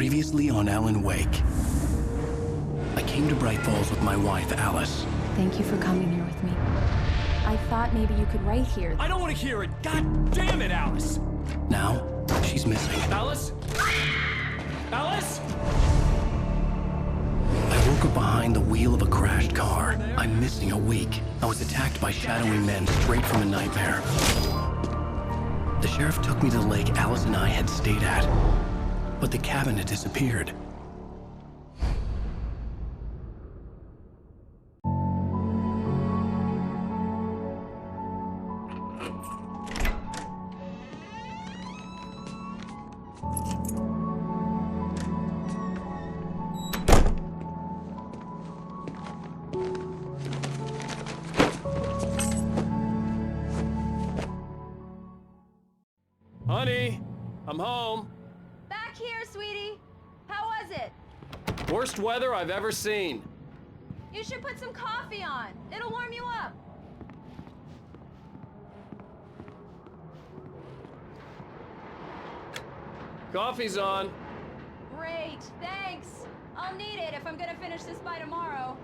Previously on Alan Wake. I came to Bright Falls with my wife, Alice. Thank you for coming here with me. I thought maybe you could write here. I don't want to hear it! God damn it, Alice! Now, she's missing. Alice? Alice? I woke up behind the wheel of a crashed car. I'm missing a week. I was attacked by shadowy men straight from a nightmare. The sheriff took me to the lake Alice and I had stayed at, but the cabin had disappeared. Honey, I'm home. Back here, sweetie. How was it? Worst weather I've ever seen. You should put some coffee on. It'll warm you up. Coffee's on. Great, thanks. I'll need it if I'm gonna finish this by tomorrow.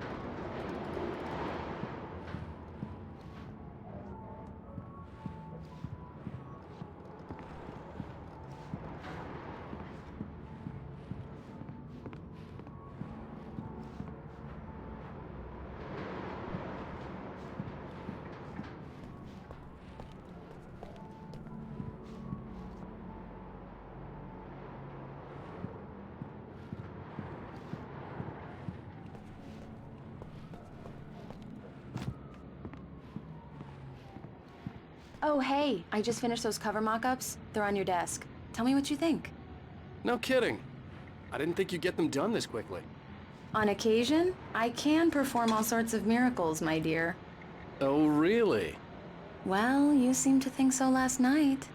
Oh, hey, I just finished those cover mock-ups. They're on your desk. Tell me what you think. No kidding. I didn't think you'd get them done this quickly. On occasion, I can perform all sorts of miracles, my dear. Oh, really? Well, you seemed to think so last night.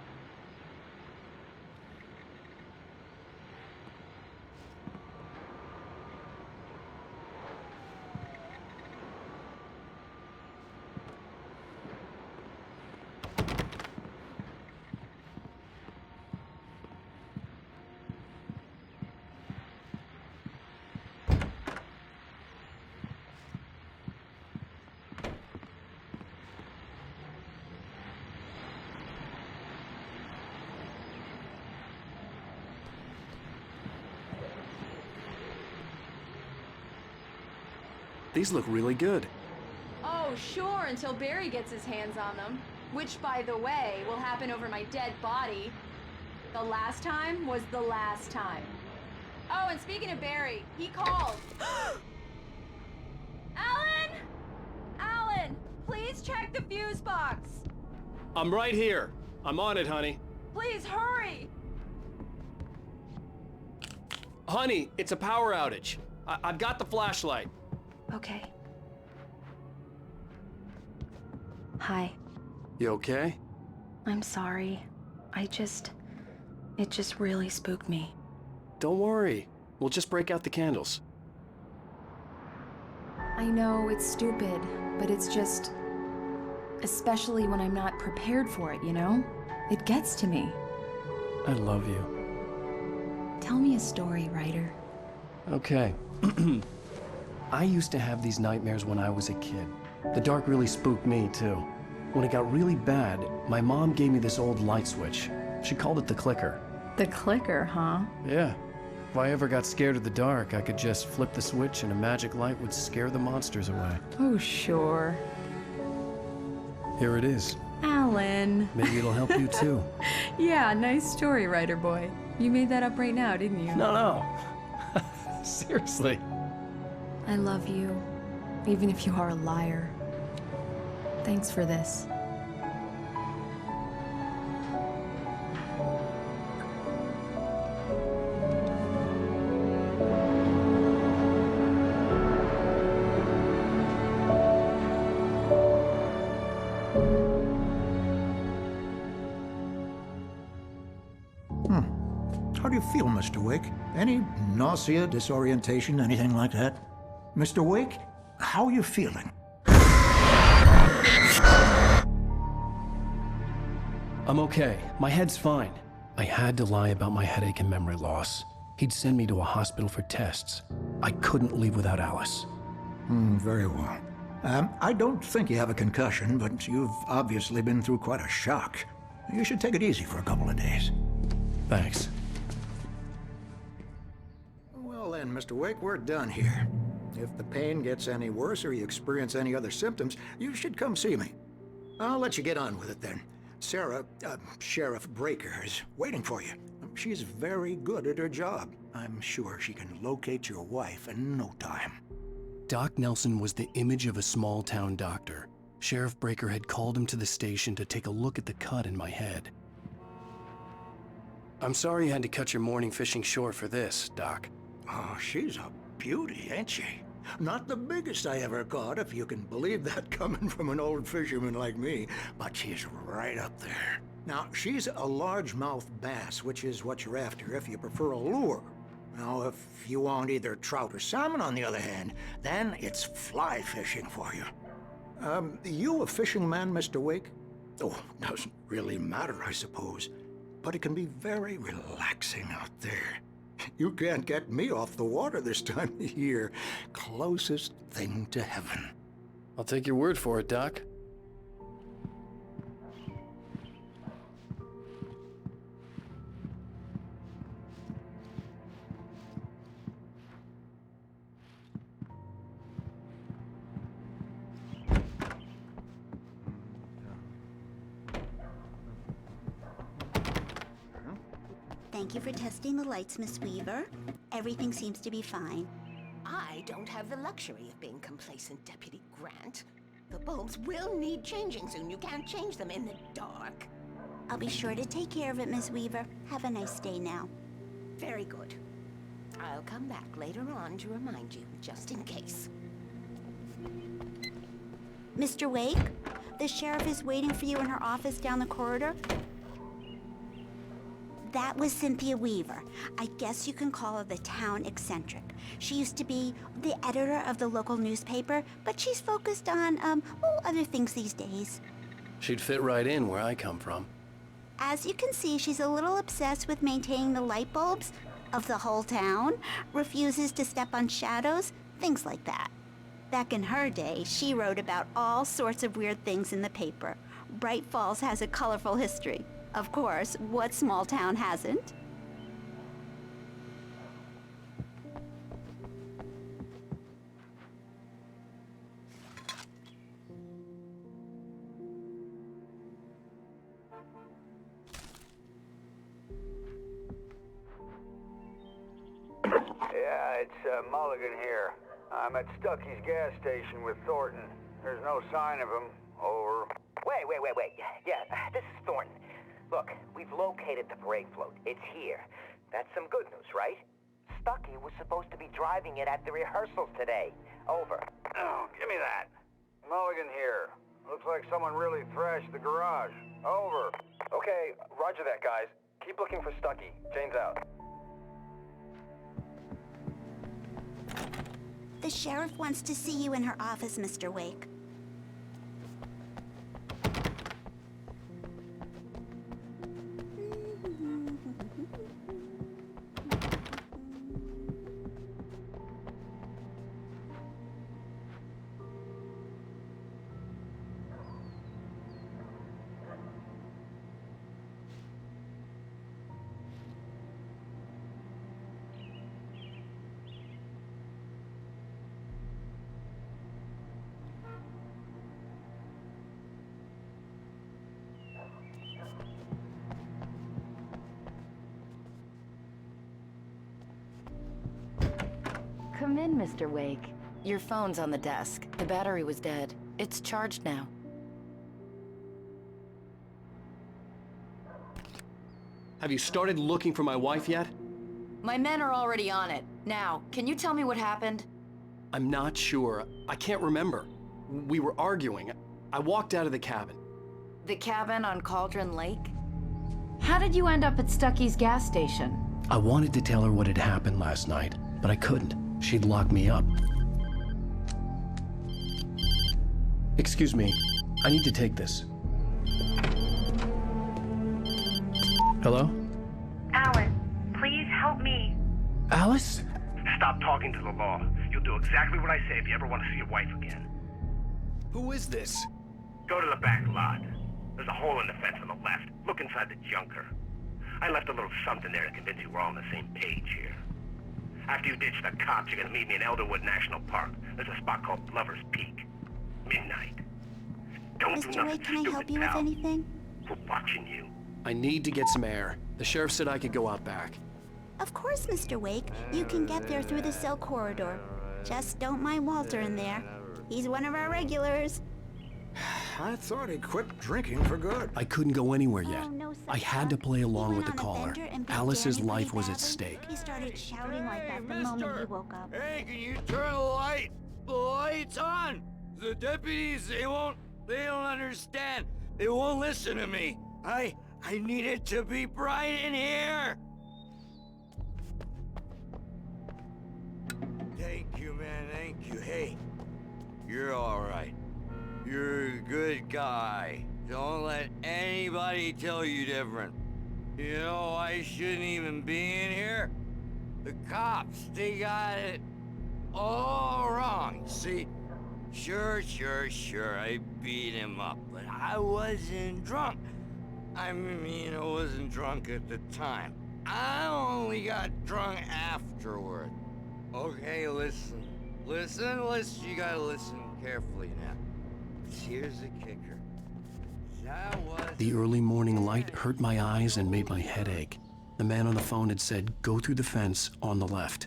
These look really good. Oh, sure, until Barry gets his hands on them. Which, by the way, will happen over my dead body. The last time was the last time. Oh, and speaking of Barry, he called. Alan! Alan, please check the fuse box. I'm right here. I'm on it, honey. Please hurry. Honey, it's a power outage. I've got the flashlight. Okay. Hi. You okay? I'm sorry. It just really spooked me. Don't worry. We'll just break out the candles. I know it's stupid, but it's just... especially when I'm not prepared for it, you know? It gets to me. I love you. Tell me a story, writer. Okay. I used to have these nightmares when I was a kid. The dark really spooked me, too. When it got really bad, my mom gave me this old light switch. She called it the clicker. The clicker, huh? Yeah. If I ever got scared of the dark, I could just flip the switch and a magic light would scare the monsters away. Oh, sure. Here it is. Alan. Maybe it'll help you, too. Yeah, nice story, writer boy. You made that up right now, didn't you? No. Seriously. I love you, even if you are a liar. Thanks for this. How do you feel, Mr. Wake? Any nausea, disorientation, anything like that? Mr. Wake, how are you feeling? I'm okay. My head's fine. I had to lie about my headache and memory loss. He'd send me to a hospital for tests. I couldn't leave without Alice. Very well. I don't think you have a concussion, but you've obviously been through quite a shock. You should take it easy for a couple of days. Thanks. Well then, Mr. Wake, we're done here. If the pain gets any worse or you experience any other symptoms, you should come see me. I'll let you get on with it then. Sarah, Sheriff Breaker, is waiting for you. She's very good at her job. I'm sure she can locate your wife in no time. Doc Nelson was the image of a small-town doctor. Sheriff Breaker had called him to the station to take a look at the cut in my head. I'm sorry you had to cut your morning fishing short for this, Doc. Oh, she's a beauty, ain't she? Not the biggest I ever caught, if you can believe that coming from an old fisherman like me, but she's right up there. Now, she's a largemouth bass, which is what you're after if you prefer a lure. Now, if you want either trout or salmon, on the other hand, then it's fly fishing for you. You a fishing man, Mr. Wake? Oh, doesn't really matter, I suppose. But it can be very relaxing out there. You can't get me off the water this time of year. Closest thing to heaven. I'll take your word for it, Doc. Thank you for testing the lights, Miss Weaver. Everything seems to be fine. I don't have the luxury of being complacent, Deputy Grant. The bulbs will need changing soon. You can't change them in the dark. I'll be sure to take care of it, Miss Weaver. Have a nice day now. Very good. I'll come back later on to remind you, just in case. Mr. Wake, the sheriff is waiting for you in her office down the corridor. That was Cynthia Weaver. I guess you can call her the town eccentric. She used to be the editor of the local newspaper, but she's focused on, other things these days. She'd fit right in where I come from. As you can see, she's a little obsessed with maintaining the light bulbs of the whole town, refuses to step on shadows, things like that. Back in her day, she wrote about all sorts of weird things in the paper. Bright Falls has a colorful history. Of course, what small town hasn't? Yeah, it's Mulligan here. I'm at Stuckey's gas station with Thornton. There's no sign of him. Over. Wait. Yeah, this is Thornton. Look, we've located the parade float. It's here. That's some good news, right? Stuckey was supposed to be driving it at the rehearsals today. Over. Oh, give me that. Mulligan here. Looks like someone really thrashed the garage. Over. Okay, roger that, guys. Keep looking for Stuckey. Jane's out. The sheriff wants to see you in her office, Mr. Wake. Come in, Mr. Wake. Your phone's on the desk. The battery was dead. It's charged now. Have you started looking for my wife yet? My men are already on it. Now, can you tell me what happened? I'm not sure. I can't remember. We were arguing. I walked out of the cabin. The cabin on Cauldron Lake? How did you end up at Stuckey's gas station? I wanted to tell her what had happened last night, but I couldn't. She'd lock me up. Excuse me, I need to take this. Hello? Alan, please help me. Alice? Stop talking to the law. You'll do exactly what I say if you ever want to see your wife again. Who is this? Go to the back lot. There's a hole in the fence on the left. Look inside the junker. I left a little something there to convince you we're all on the same page here. After you ditch the cops, you're gonna meet me in Elderwood National Park. There's a spot called Lover's Peak. Midnight. Don't do Mr. nothing Wake, can I stupid, help you with pal. anything? We're watching you. I need to get some air. The sheriff said I could go out back. Of course, Mr. Wake. You can get there through the cell corridor. Just don't mind Walter in there. He's one of our regulars. I thought he quit drinking for good. I couldn't go anywhere yet. Oh, no, I had such to luck. play He along went with the on a caller. bender and beat Alice's Danny life was badly. at stake. He started shouting like that the moment he woke up. Hey, can you turn the light? The light's on! The deputies, they don't understand. They won't listen to me. I need it to be bright in here! Thank you, man, thank you. Hey, you're all right. You're a good guy. Don't let anybody tell you different. You know, I shouldn't even be in here. The cops, they got it all wrong. See, sure, I beat him up, but I wasn't drunk. I mean, I wasn't drunk at the time. I only got drunk afterward. Okay, listen, you gotta listen carefully now. Here's the kicker. That was... The early morning light hurt my eyes and made my head ache. The man on the phone had said, go through the fence on the left.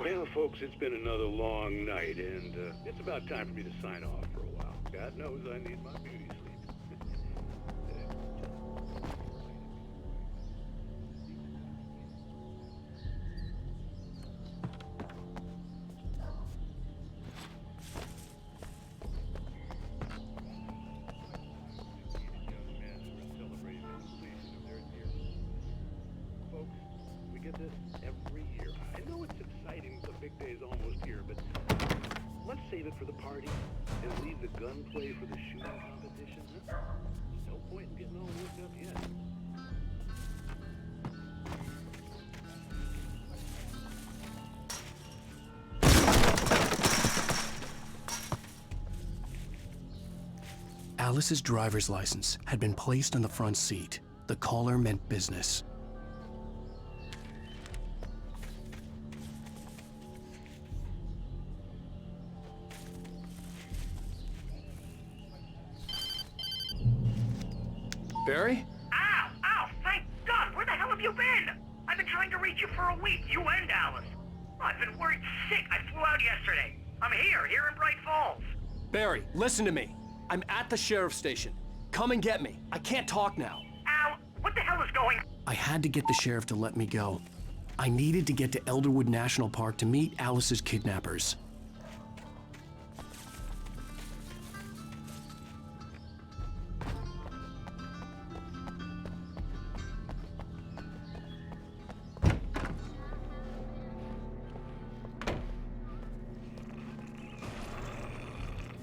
Well, folks, it's been another long night, and it's about time for me to sign off for a while. God knows I need my beauty sleep. Folks, we get this every year. I know it's exciting, the big day's almost here, but let's save it for the party and leave the gunplay for the shooting competition. Huh? There's no point in getting all worked up yet. Alice's driver's license had been placed on the front seat. The caller meant business. Barry? Ow! Thank God! Where the hell have you been? I've been trying to reach you for a week, you and Alice. I've been worried sick. I flew out yesterday. I'm here in Bright Falls. Barry, listen to me. I'm at the sheriff's station. Come and get me. I can't talk now. Ow! What the hell is going on? I had to get the sheriff to let me go. I needed to get to Elderwood National Park to meet Alice's kidnappers.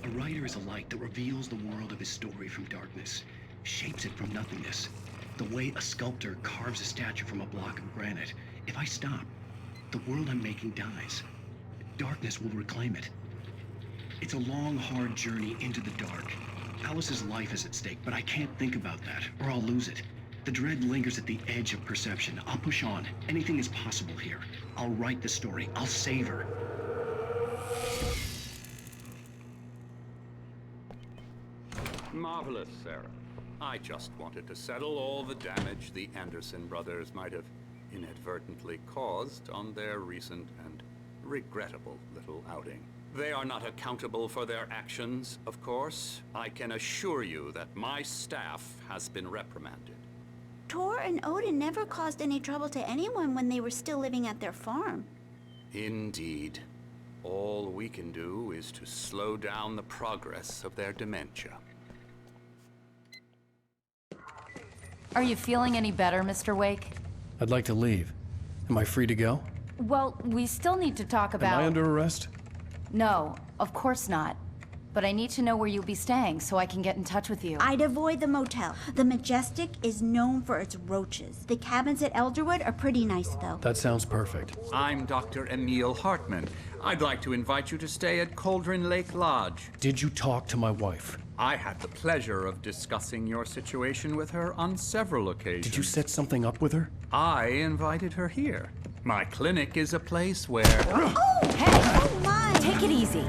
A writer is a light that reveals the world of his story from darkness, shapes it from nothingness. The way a sculptor carves a statue from a block of granite. If I stop, the world I'm making dies. Darkness will reclaim it. It's a long, hard journey into the dark. Alice's life is at stake, but I can't think about that, or I'll lose it. The dread lingers at the edge of perception. I'll push on. Anything is possible here. I'll write the story. I'll save her. Marvelous, Sarah. I just wanted to settle all the damage the Anderson brothers might have inadvertently caused on their recent and regrettable little outing. They are not accountable for their actions, of course. I can assure you that my staff has been reprimanded. Tor and Odin never caused any trouble to anyone when they were still living at their farm. Indeed. All we can do is to slow down the progress of their dementia. Are you feeling any better, Mr. Wake? I'd like to leave. Am I free to go? Well, we still need to talk about... Am I under arrest? No, Of course not. But I need to know where you'll be staying so I can get in touch with you. I'd avoid the motel. The Majestic is known for its roaches. The cabins at Elderwood are pretty nice, though. That sounds perfect. I'm Dr. Emil Hartman. I'd like to invite you to stay at Cauldron Lake Lodge. Did you talk to my wife? I had the pleasure of discussing your situation with her on several occasions. Did you set something up with her? I invited her here. My clinic is a place where... Oh! Hey! Oh, my! Take it easy.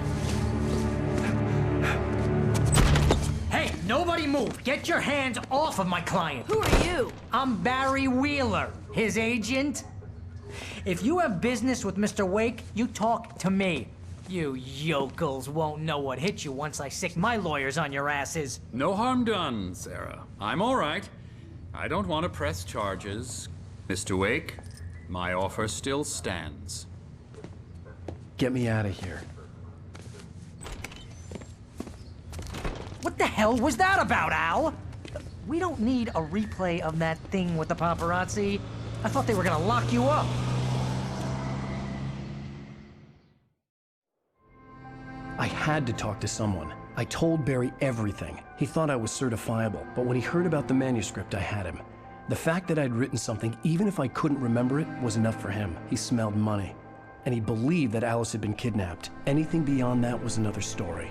Hey, nobody move! Get your hands off of my client! Who are you? I'm Barry Wheeler, his agent. If you have business with Mr. Wake, you talk to me. You yokels won't know what hit you once I sick my lawyers on your asses. No harm done, Sarah. I'm all right. I don't want to press charges. Mr. Wake, my offer still stands. Get me out of here. What the hell was that about, Al? We don't need a replay of that thing with the paparazzi. I thought they were gonna lock you up. I had to talk to someone. I told Barry everything. He thought I was certifiable, but when he heard about the manuscript, I had him. The fact that I'd written something, even if I couldn't remember it, was enough for him. He smelled money. And he believed that Alice had been kidnapped. Anything beyond that was another story.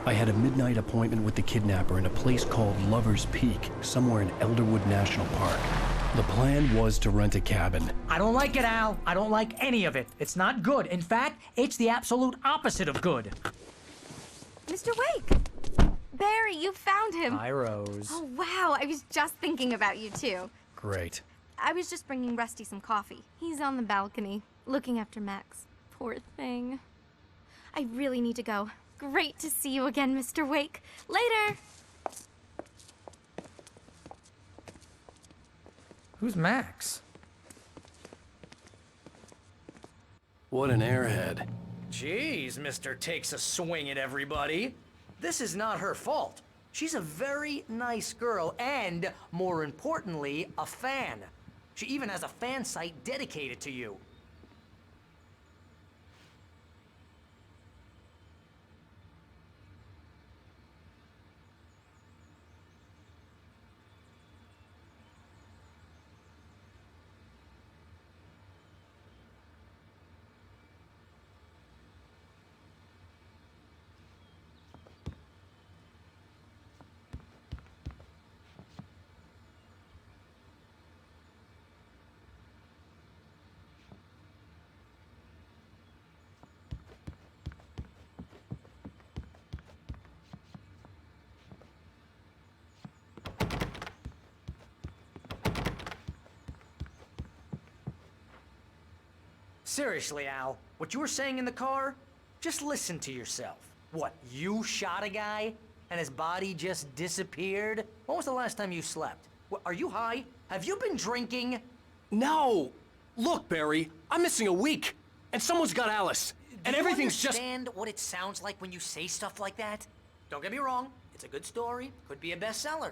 I had a midnight appointment with the kidnapper in a place called Lover's Peak, somewhere in Elderwood National Park. The plan was to rent a cabin. I don't like it, Al. I don't like any of it. It's not good. In fact, it's the absolute opposite of good. Mr. Wake! Barry, you found him. Hi, Rose. Oh, wow. I was just thinking about you, too. Great. I was just bringing Rusty some coffee. He's on the balcony, looking after Max. Poor thing. I really need to go. Great to see you again, Mr. Wake. Later! Who's Max? What an airhead. Jeez, Mr. Takes a swing at everybody. This is not her fault. She's a very nice girl and, more importantly, a fan. She even has a fan site dedicated to you. Seriously, Al, what you were saying in the car? Just listen to yourself. What, you shot a guy and his body just disappeared? When was the last time you slept? What, are you high? Have you been drinking? No! Look, Barry, I'm missing a week, and someone's got Alice, and everything's just... Do you understand what it sounds like when you say stuff like that? Don't get me wrong, it's a good story, could be a bestseller.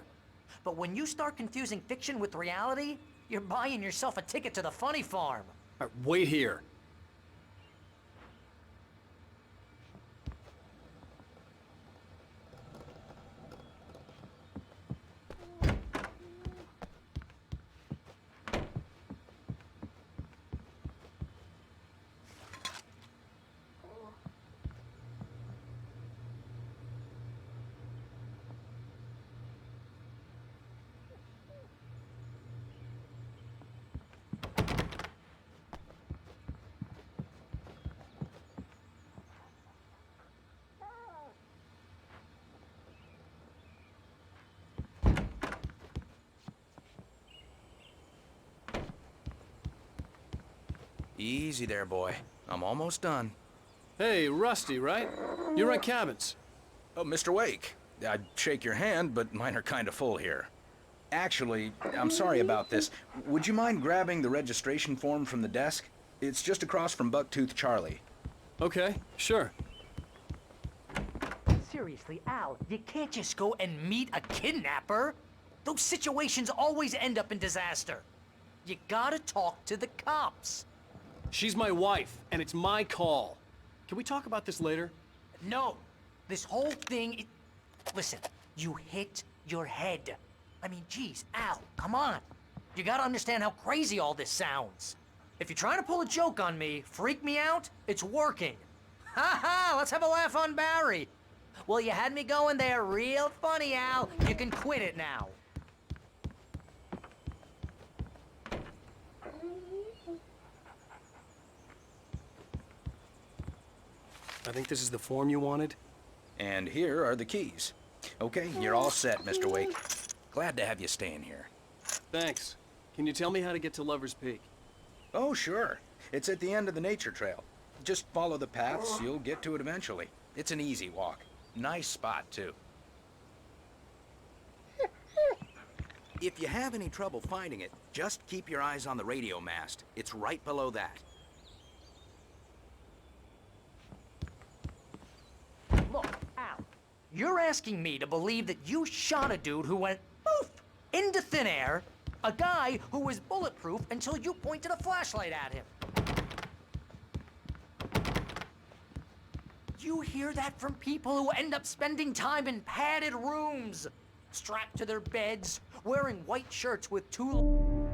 But when you start confusing fiction with reality, you're buying yourself a ticket to the funny farm. Wait here. Easy there, boy. I'm almost done. Hey, Rusty, right? You rent cabins. Oh, Mr. Wake. I'd shake your hand, but mine are kind of full here. Actually, I'm sorry about this. Would you mind grabbing the registration form from the desk? It's just across from Bucktooth Charlie. Okay, sure. Seriously, Al, you can't just go and meet a kidnapper. Those situations always end up in disaster. You gotta talk to the cops. She's my wife, and it's my call. Can we talk about this later? No, this whole thing, listen, you hit your head. I mean, geez, Al, come on. You gotta understand how crazy all this sounds. If you're trying to pull a joke on me, freak me out, it's working. Ha ha, let's have a laugh on Barry. Well, you had me going there real funny, Al. You can quit it now. I think this is the form you wanted. And here are the keys. Okay, you're all set, Mr. Wake. Glad to have you staying here. Thanks. Can you tell me how to get to Lover's Peak? Oh, sure. It's at the end of the nature trail. Just follow the paths, you'll get to it eventually. It's an easy walk. Nice spot, too. If you have any trouble finding it, just keep your eyes on the radio mast. It's right below that. Look, Al, you're asking me to believe that you shot a dude who went poof into thin air, a guy who was bulletproof until you pointed a flashlight at him. You hear that from people who end up spending time in padded rooms, strapped to their beds, wearing white shirts with two...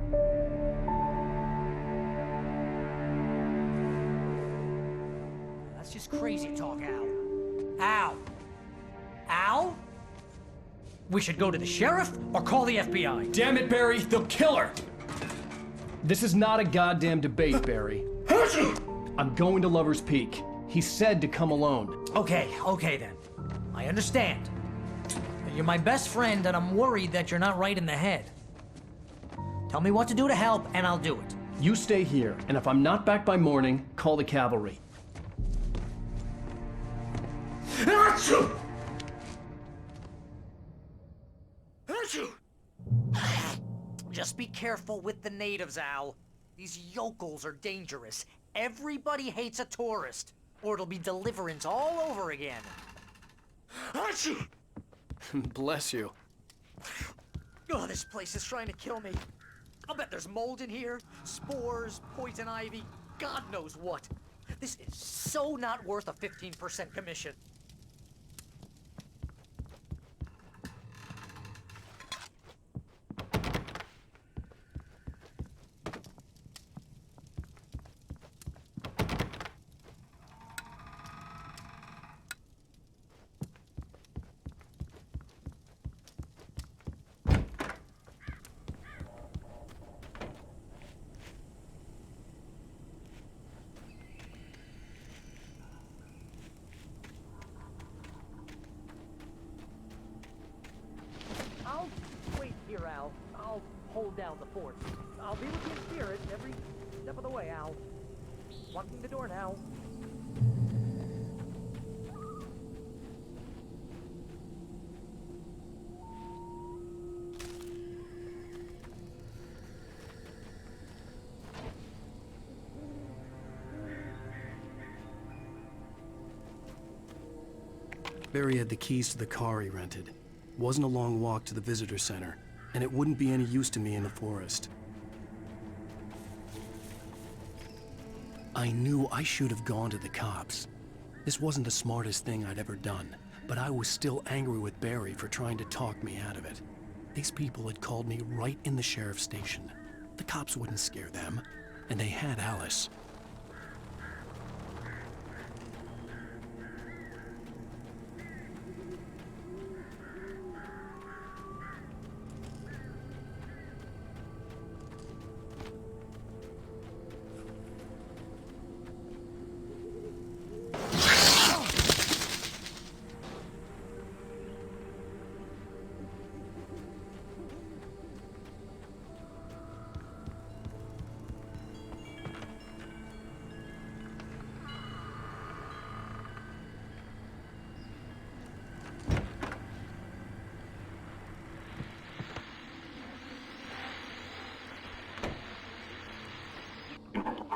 That's just crazy talk, Al. Al? Al? We should go to the sheriff or call the FBI? Damn it, Barry, they'll kill her! This is not a goddamn debate, Barry. I'm going to Lover's Peak. He said to come alone. Okay then. I understand. You're my best friend, and I'm worried that you're not right in the head. Tell me what to do to help, and I'll do it. You stay here, and if I'm not back by morning, call the cavalry. Achoo! Just be careful with the natives, Al. These yokels are dangerous. Everybody hates a tourist, or it'll be Deliverance all over again. Achoo! Bless you. Oh, this place is trying to kill me. I'll bet there's mold in here, spores, poison ivy, God knows what. This is so not worth a 15% commission. I'll wait here, Al. I'll hold down the fort. I'll be with you in spirit every step of the way, Al. Locking the door now. Barry had the keys to the car he rented. Wasn't a long walk to the visitor center, and it wouldn't be any use to me in the forest. I knew I should have gone to the cops. This wasn't the smartest thing I'd ever done, but I was still angry with Barry for trying to talk me out of it. These people had called me right in the sheriff's station. The cops wouldn't scare them, and they had Alice.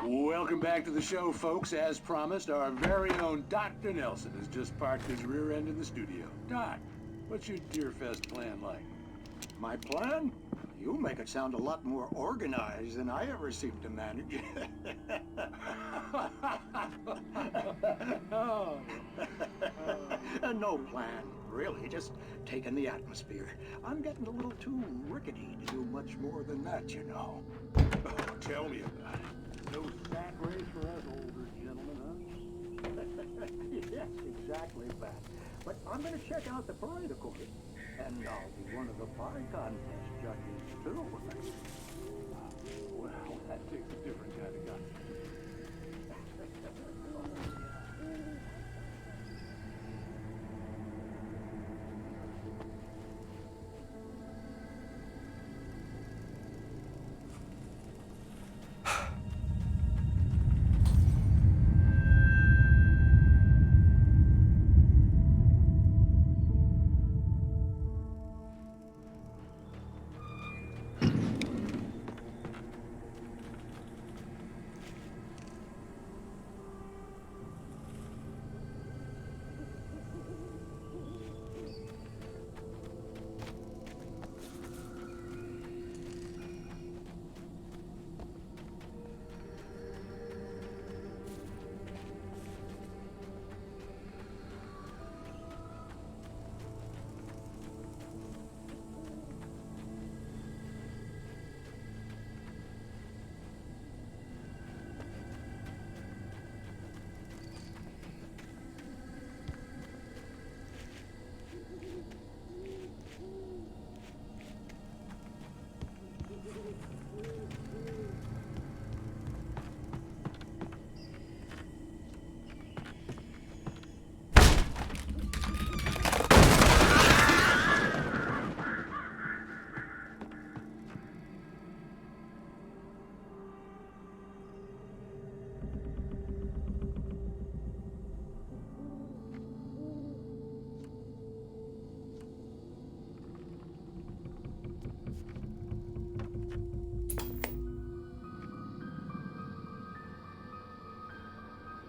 Welcome back to the show, folks. As promised, our very own Dr. Nelson has just parked his rear end in the studio. Doc, what's your Deerfest plan like? My plan? You make it sound a lot more organized than I ever seem to manage. No plan, really, just taking the atmosphere. I'm getting a little too rickety to do much more than that, you know. Oh, tell me about it. No sack race for us older gentlemen, huh? Yes, exactly that. But I'm going to check out the parade, of course. And I'll be one of the pie contest judges, too. Well, that takes a different kind of guy.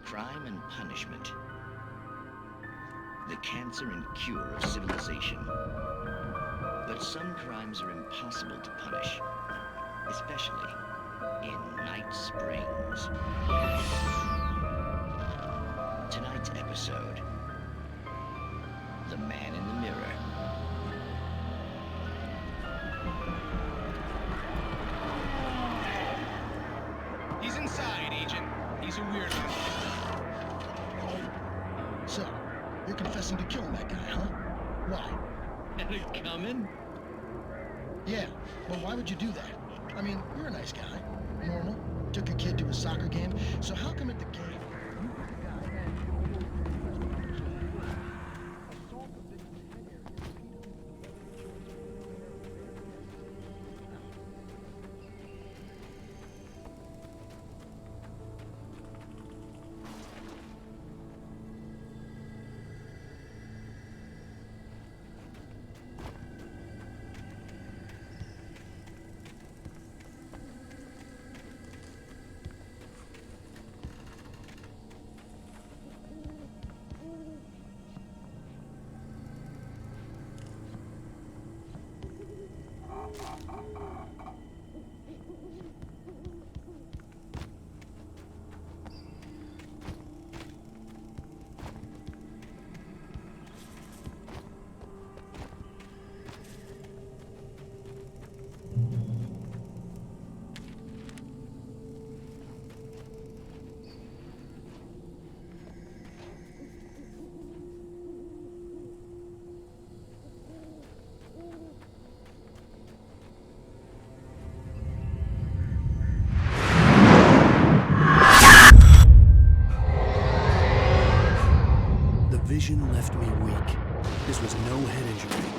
Crime and punishment. The cancer and cure of civilization. But some crimes are impossible to punish, especially in Night Springs. Tonight's episode, The Man in the Mirror. He's inside, Agent. He's a weirdo. So, you're confessing to killing that guy, huh? Why? Had it coming? Yeah, but why would you do that? I mean, you're a nice guy. Normal. Took your kid to a soccer game. So how come at the game... Vision left me weak. This was no head injury.